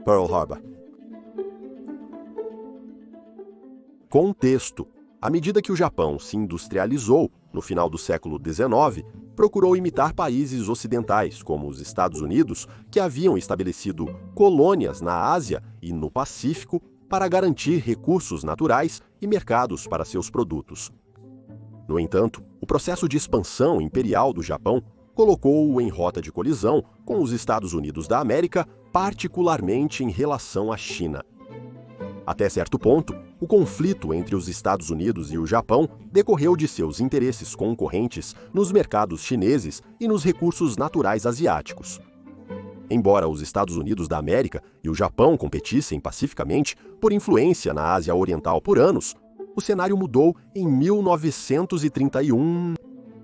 Pearl Harbor. Contexto. À medida que o Japão se industrializou, no final do século XIX, procurou imitar países ocidentais, como os Estados Unidos, que haviam estabelecido colônias na Ásia e no Pacífico para garantir recursos naturais e mercados para seus produtos. No entanto, o processo de expansão imperial do Japão colocou-o em rota de colisão com os Estados Unidos da América, particularmente em relação à China. Até certo ponto, o conflito entre os Estados Unidos e o Japão decorreu de seus interesses concorrentes nos mercados chineses e nos recursos naturais asiáticos. Embora os Estados Unidos da América e o Japão competissem pacificamente por influência na Ásia Oriental por anos, o cenário mudou em 1931.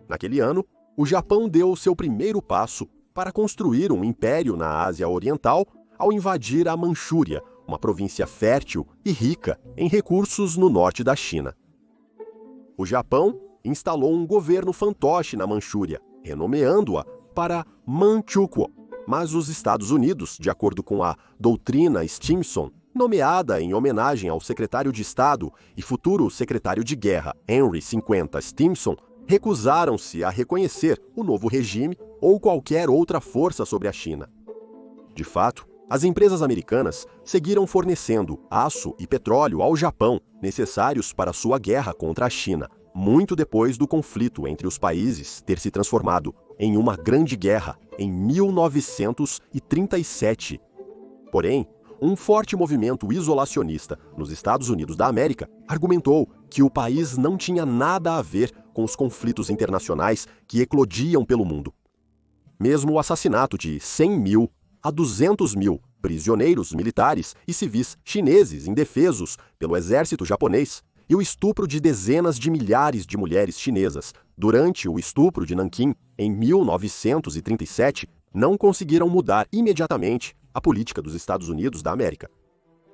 Naquele ano, o Japão deu seu primeiro passo para construir um império na Ásia Oriental ao invadir a Manchúria, uma província fértil e rica em recursos no norte da China. O Japão instalou um governo fantoche na Manchúria, renomeando-a para Manchukuo, mas os Estados Unidos, de acordo com a doutrina Stimson, nomeada em homenagem ao secretário de Estado e futuro secretário de Guerra Henry 50 Stimson, recusaram-se a reconhecer o novo regime ou qualquer outra força sobre a China. De fato, as empresas americanas seguiram fornecendo aço e petróleo ao Japão, necessários para sua guerra contra a China, muito depois do conflito entre os países ter se transformado em uma grande guerra em 1937. Porém, um forte movimento isolacionista nos Estados Unidos da América argumentou que o país não tinha nada a ver com os conflitos internacionais que eclodiam pelo mundo. Mesmo o assassinato de 100.000 a 200.000 prisioneiros militares e civis chineses indefesos pelo exército japonês e o estupro de dezenas de milhares de mulheres chinesas durante o estupro de Nanquim em 1937 não conseguiram mudar imediatamente a política dos Estados Unidos da América.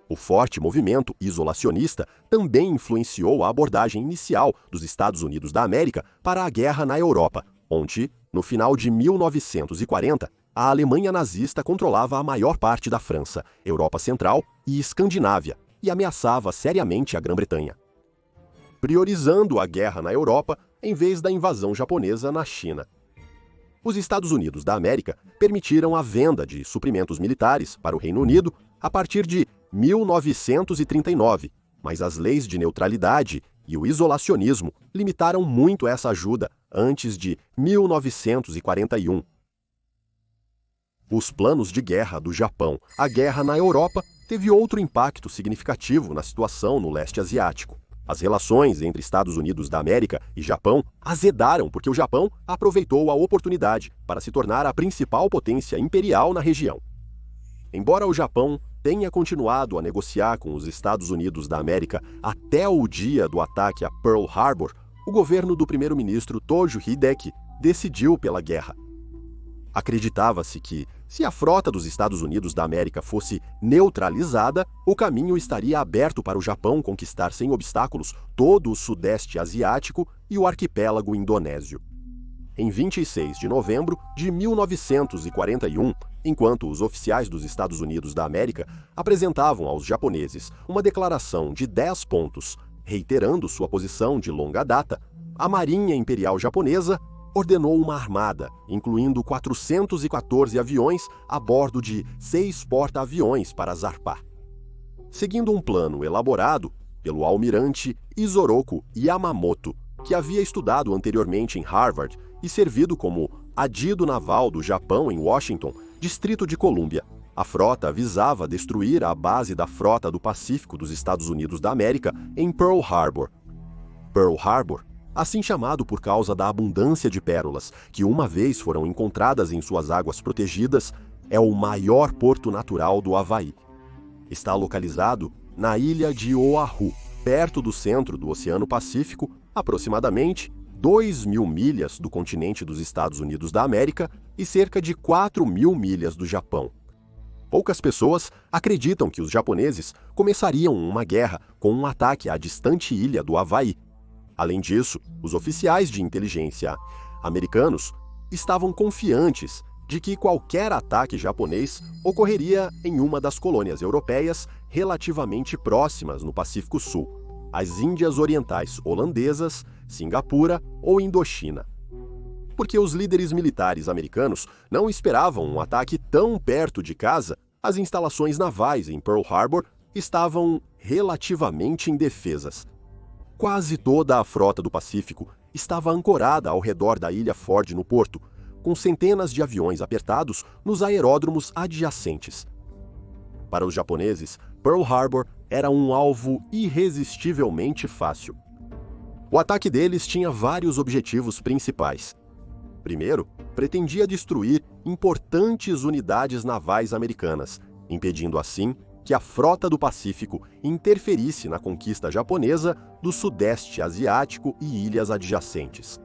O forte movimento isolacionista também influenciou a abordagem inicial dos Estados Unidos da América para a guerra na Europa, onde, no final de 1940, a Alemanha nazista controlava a maior parte da França, Europa Central e Escandinávia e ameaçava seriamente a Grã-Bretanha, priorizando a guerra na Europa em vez da invasão japonesa na China. Os Estados Unidos da América permitiram a venda de suprimentos militares para o Reino Unido a partir de 1939, mas as leis de neutralidade e o isolacionismo limitaram muito essa ajuda antes de 1941. Os planos de guerra do Japão à guerra na Europa teve outro impacto significativo na situação no leste asiático. As relações entre Estados Unidos da América e Japão azedaram porque o Japão aproveitou a oportunidade para se tornar a principal potência imperial na região. Embora o Japão tenha continuado a negociar com os Estados Unidos da América até o dia do ataque a Pearl Harbor, o governo do primeiro-ministro Tojo Hideki decidiu pela guerra. Acreditava-se que, se a frota dos Estados Unidos da América fosse neutralizada, o caminho estaria aberto para o Japão conquistar sem obstáculos todo o Sudeste Asiático e o arquipélago indonésio. Em 26 de novembro de 1941, enquanto os oficiais dos Estados Unidos da América apresentavam aos japoneses uma declaração de 10 pontos, reiterando sua posição de longa data, a Marinha Imperial Japonesa ordenou uma armada, incluindo 414 aviões a bordo de 6 porta-aviões para zarpar. Seguindo um plano elaborado pelo almirante Isoroku Yamamoto, que havia estudado anteriormente em Harvard e servido como adido naval do Japão em Washington, Distrito de Colômbia, a frota visava destruir a base da Frota do Pacífico dos Estados Unidos da América em Pearl Harbor. Pearl Harbor, assim chamado por causa da abundância de pérolas que uma vez foram encontradas em suas águas protegidas, é o maior porto natural do Havaí. Está localizado na ilha de Oahu, perto do centro do Oceano Pacífico, aproximadamente 2.000 milhas do continente dos Estados Unidos da América e cerca de 4.000 milhas do Japão. Poucas pessoas acreditam que os japoneses começariam uma guerra com um ataque à distante ilha do Havaí. Além disso, os oficiais de inteligência americanos estavam confiantes de que qualquer ataque japonês ocorreria em uma das colônias europeias relativamente próximas no Pacífico Sul, as Índias Orientais Holandesas, Singapura ou Indochina. Porque os líderes militares americanos não esperavam um ataque tão perto de casa, as instalações navais em Pearl Harbor estavam relativamente indefesas. Quase toda a frota do Pacífico estava ancorada ao redor da ilha Ford no porto, com centenas de aviões apertados nos aeródromos adjacentes. Para os japoneses, Pearl Harbor era um alvo irresistivelmente fácil. O ataque deles tinha vários objetivos principais. Primeiro, pretendia destruir importantes unidades navais americanas, impedindo assim que a frota do Pacífico interferisse na conquista japonesa do Sudeste Asiático e ilhas adjacentes.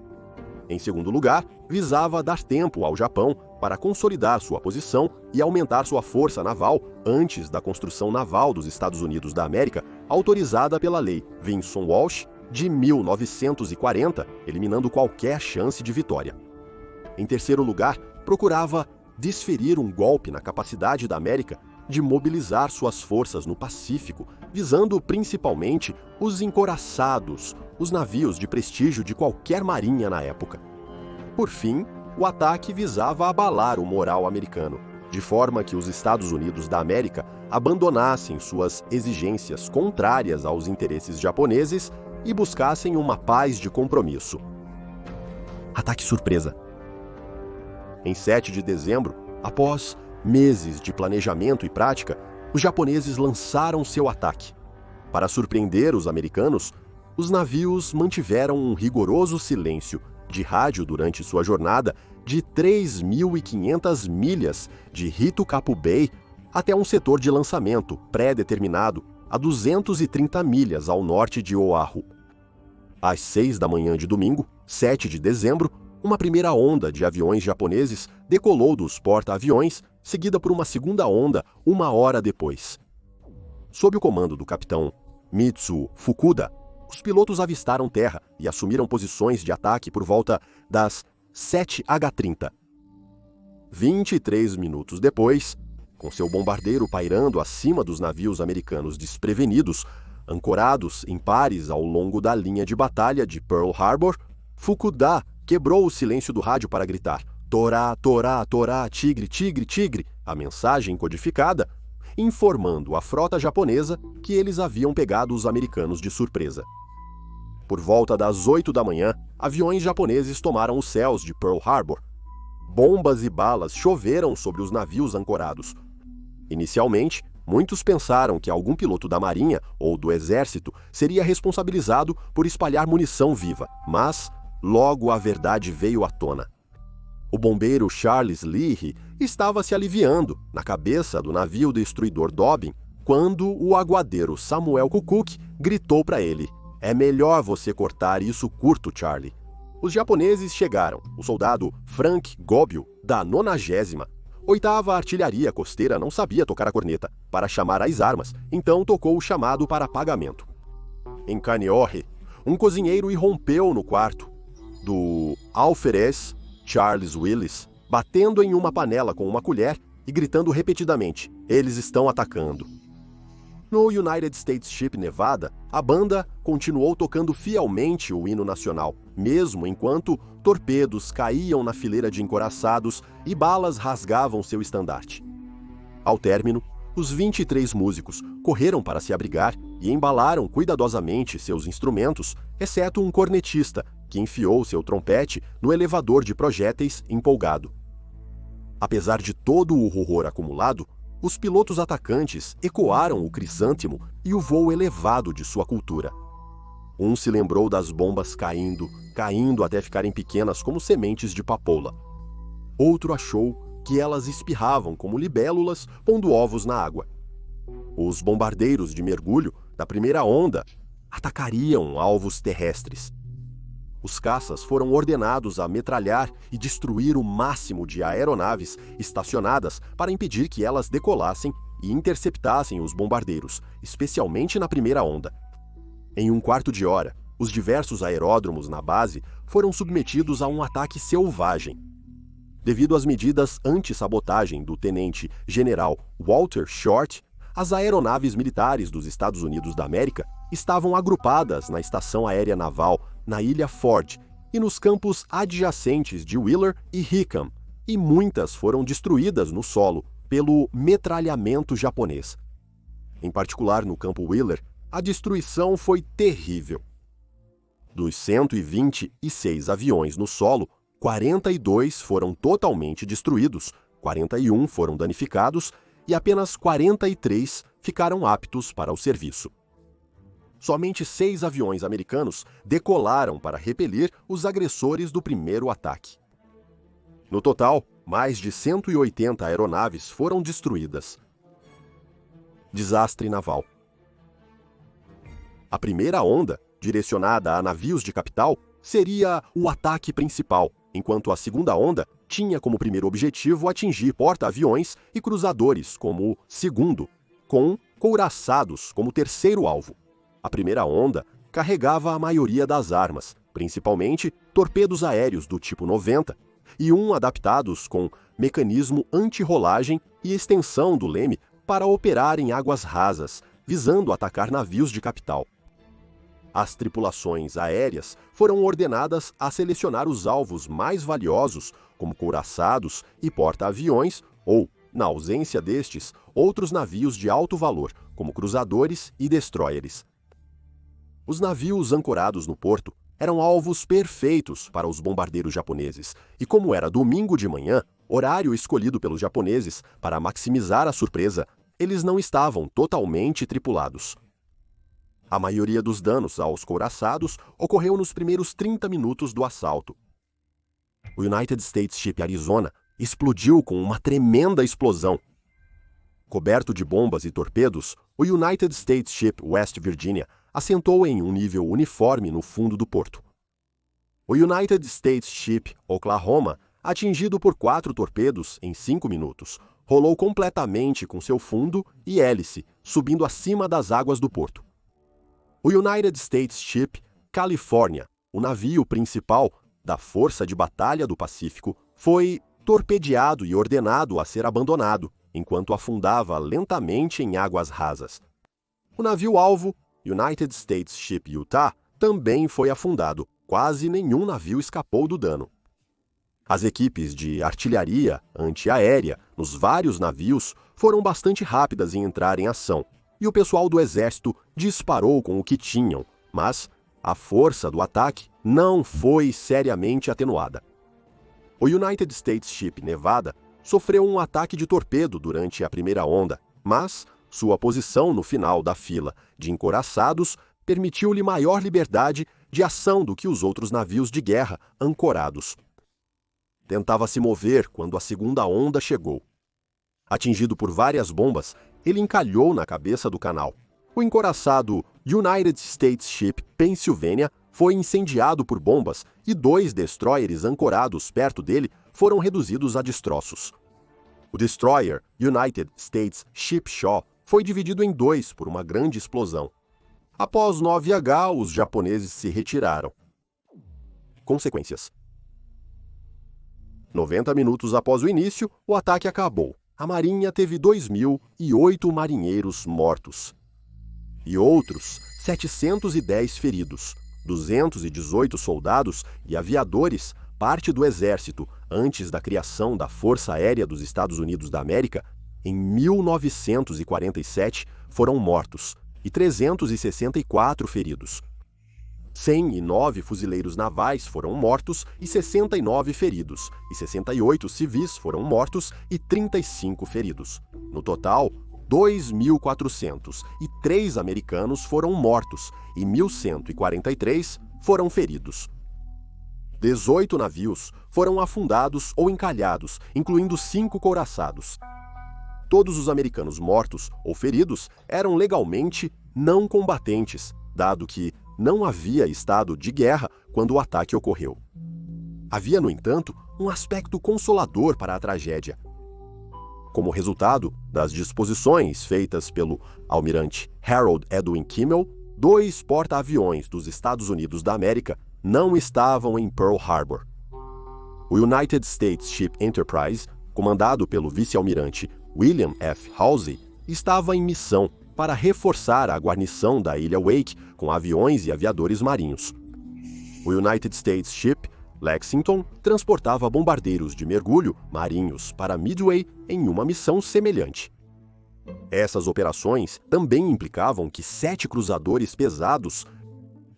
Em segundo lugar, visava dar tempo ao Japão para consolidar sua posição e aumentar sua força naval antes da construção naval dos Estados Unidos da América, autorizada pela Lei Vinson-Walsh de 1940, eliminando qualquer chance de vitória. Em terceiro lugar, procurava desferir um golpe na capacidade da América de mobilizar suas forças no Pacífico, visando principalmente os encouraçados, os navios de prestígio de qualquer marinha na época. Por fim, o ataque visava abalar o moral americano, de forma que os Estados Unidos da América abandonassem suas exigências contrárias aos interesses japoneses e buscassem uma paz de compromisso. Ataque surpresa. Em 7 de dezembro, após meses de planejamento e prática, os japoneses lançaram seu ataque. Para surpreender os americanos, os navios mantiveram um rigoroso silêncio de rádio durante sua jornada de 3.500 milhas de Hitokapu Bay até um setor de lançamento pré-determinado a 230 milhas ao norte de Oahu. Às 6 da manhã de domingo, 7 de dezembro, uma primeira onda de aviões japoneses decolou dos porta-aviões, seguida por uma segunda onda 1 hora depois. Sob o comando do capitão Mitsuo Fukuda, os pilotos avistaram terra e assumiram posições de ataque por volta das 7h30. 23 minutos depois, com seu bombardeiro pairando acima dos navios americanos desprevenidos, ancorados em pares ao longo da linha de batalha de Pearl Harbor, Fukuda quebrou o silêncio do rádio para gritar "Torá, Torá, Torá, Tigre, Tigre, Tigre", a mensagem codificada, informando a frota japonesa que eles haviam pegado os americanos de surpresa. Por volta das 8 da manhã, aviões japoneses tomaram os céus de Pearl Harbor. Bombas e balas choveram sobre os navios ancorados. Inicialmente, muitos pensaram que algum piloto da Marinha ou do Exército seria responsabilizado por espalhar munição viva, mas logo a verdade veio à tona. O bombeiro Charles Leahy estava se aliviando na cabeça do navio destruidor Dobbin quando o aguadeiro Samuel Kukuk gritou para ele: "É melhor você cortar isso curto, Charlie." Os japoneses chegaram. O soldado Frank Gobiu, da 98ª Artilharia Costeira, não sabia tocar a corneta para chamar as armas, então tocou o chamado para pagamento. Em Kaneohe, um cozinheiro irrompeu no quarto do alferez Charles Willis, batendo em uma panela com uma colher e gritando repetidamente: "Eles estão atacando." No United States Ship Nevada, a banda continuou tocando fielmente o hino nacional, mesmo enquanto torpedos caíam na fileira de encouraçados e balas rasgavam seu estandarte. Ao término, os 23 músicos correram para se abrigar e embalaram cuidadosamente seus instrumentos, exceto um cornetista, que enfiou seu trompete no elevador de projéteis empolgado. Apesar de todo o horror acumulado, os pilotos atacantes ecoaram o crisântemo e o voo elevado de sua cultura. Um se lembrou das bombas caindo até ficarem pequenas como sementes de papoula. Outro achou que elas espirravam como libélulas pondo ovos na água. Os bombardeiros de mergulho da primeira onda atacariam alvos terrestres. Os caças foram ordenados a metralhar e destruir o máximo de aeronaves estacionadas para impedir que elas decolassem e interceptassem os bombardeiros, especialmente na primeira onda. Em um quarto de hora, os diversos aeródromos na base foram submetidos a um ataque selvagem. Devido às medidas anti-sabotagem do tenente-general Walter Short, as aeronaves militares dos Estados Unidos da América estavam agrupadas na Estação Aérea Naval na Ilha Ford e nos campos adjacentes de Wheeler e Hickam, e muitas foram destruídas no solo pelo metralhamento japonês. Em particular, no campo Wheeler, a destruição foi terrível. Dos 126 aviões no solo, 42 foram totalmente destruídos, 41 foram danificados e apenas 43 ficaram aptos para o serviço. Somente 6 aviões americanos decolaram para repelir os agressores do primeiro ataque. No total, mais de 180 aeronaves foram destruídas. Desastre naval. A primeira onda, direcionada a navios de capital, seria o ataque principal, enquanto a segunda onda tinha como primeiro objetivo atingir porta-aviões e cruzadores como segundo, com couraçados como terceiro alvo. A primeira onda carregava a maioria das armas, principalmente torpedos aéreos do tipo 90, e adaptados com mecanismo anti-rolagem e extensão do leme para operar em águas rasas, visando atacar navios de capital. As tripulações aéreas foram ordenadas a selecionar os alvos mais valiosos, como couraçados e porta-aviões, ou, na ausência destes, outros navios de alto valor, como cruzadores e destroyers. Os navios ancorados no porto eram alvos perfeitos para os bombardeiros japoneses, e como era domingo de manhã, horário escolhido pelos japoneses para maximizar a surpresa, eles não estavam totalmente tripulados. A maioria dos danos aos couraçados ocorreu nos primeiros 30 minutos do assalto. O United States Ship Arizona explodiu com uma tremenda explosão. Coberto de bombas e torpedos, o United States Ship West Virginia assentou em um nível uniforme no fundo do porto. O United States Ship Oklahoma, atingido por 4 torpedos em 5 minutos, rolou completamente com seu fundo e hélice, subindo acima das águas do porto. O United States Ship California, o navio principal da Força de Batalha do Pacífico, foi torpedeado e ordenado a ser abandonado, enquanto afundava lentamente em águas rasas. O navio-alvo, United States Ship Utah, também foi afundado. Quase nenhum navio escapou do dano. As equipes de artilharia antiaérea nos vários navios foram bastante rápidas em entrar em ação, e o pessoal do exército disparou com o que tinham, mas a força do ataque não foi seriamente atenuada. O United States Ship Nevada sofreu um ataque de torpedo durante a primeira onda, mas sua posição no final da fila de encouraçados permitiu-lhe maior liberdade de ação do que os outros navios de guerra ancorados. Tentava se mover quando a segunda onda chegou. Atingido por várias bombas, ele encalhou na cabeça do canal. O encouraçado United States Ship Pennsylvania foi incendiado por bombas e 2 destroyers ancorados perto dele foram reduzidos a destroços. O destroyer United States Ship Shaw foi dividido em 2 por uma grande explosão. Após 9H, os japoneses se retiraram. Consequências. 90 minutos após o início, o ataque acabou. A Marinha teve 2.008 marinheiros mortos e outros 710 feridos, 218 soldados e aviadores, parte do exército antes da criação da Força Aérea dos Estados Unidos da América, em 1947 foram mortos e 364 feridos. 109 fuzileiros navais foram mortos e 69 feridos, e 68 civis foram mortos e 35 feridos. No total, 2.403 americanos foram mortos e 1.143 foram feridos. 18 navios foram afundados ou encalhados, incluindo 5 couraçados. Todos os americanos mortos ou feridos eram legalmente não combatentes, dado que não havia estado de guerra quando o ataque ocorreu. Havia, no entanto, um aspecto consolador para a tragédia. Como resultado das disposições feitas pelo almirante Harold Edwin Kimmel, 2 porta-aviões dos Estados Unidos da América não estavam em Pearl Harbor. O United States Ship Enterprise, comandado pelo vice-almirante William F. Halsey, estava em missão para reforçar a guarnição da ilha Wake com aviões e aviadores marinhos. O United States Ship Lexington transportava bombardeiros de mergulho marinhos para Midway em uma missão semelhante. Essas operações também implicavam que 7 cruzadores pesados,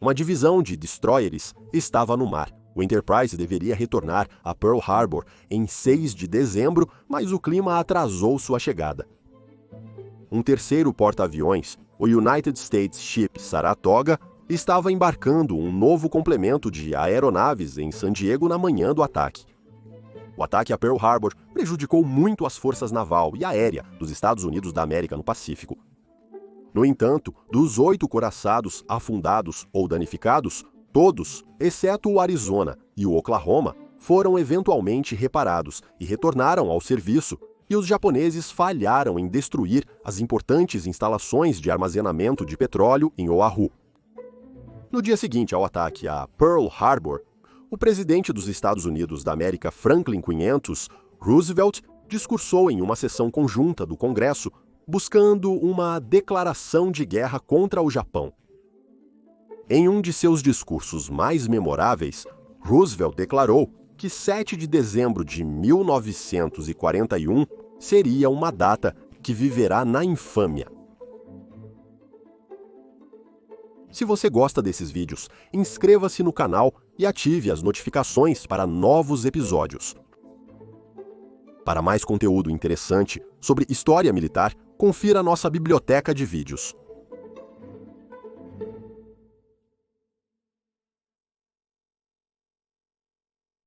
uma divisão de destroyers, estava no mar. O Enterprise deveria retornar a Pearl Harbor em 6 de dezembro, mas o clima atrasou sua chegada. Um terceiro porta-aviões, o United States Ship Saratoga, estava embarcando um novo complemento de aeronaves em San Diego na manhã do ataque. O ataque a Pearl Harbor prejudicou muito as forças naval e aérea dos Estados Unidos da América no Pacífico. No entanto, dos 8 coraçados afundados ou danificados, todos, exceto o Arizona e o Oklahoma, foram eventualmente reparados e retornaram ao serviço, e os japoneses falharam em destruir as importantes instalações de armazenamento de petróleo em Oahu. No dia seguinte ao ataque a Pearl Harbor, o presidente dos Estados Unidos da América, Franklin Quinhentos Roosevelt, discursou em uma sessão conjunta do Congresso buscando uma declaração de guerra contra o Japão. Em um de seus discursos mais memoráveis, Roosevelt declarou que 7 de dezembro de 1941 seria uma data que viverá na infâmia. Se você gosta desses vídeos, inscreva-se no canal e ative as notificações para novos episódios. Para mais conteúdo interessante sobre história militar, confira nossa biblioteca de vídeos.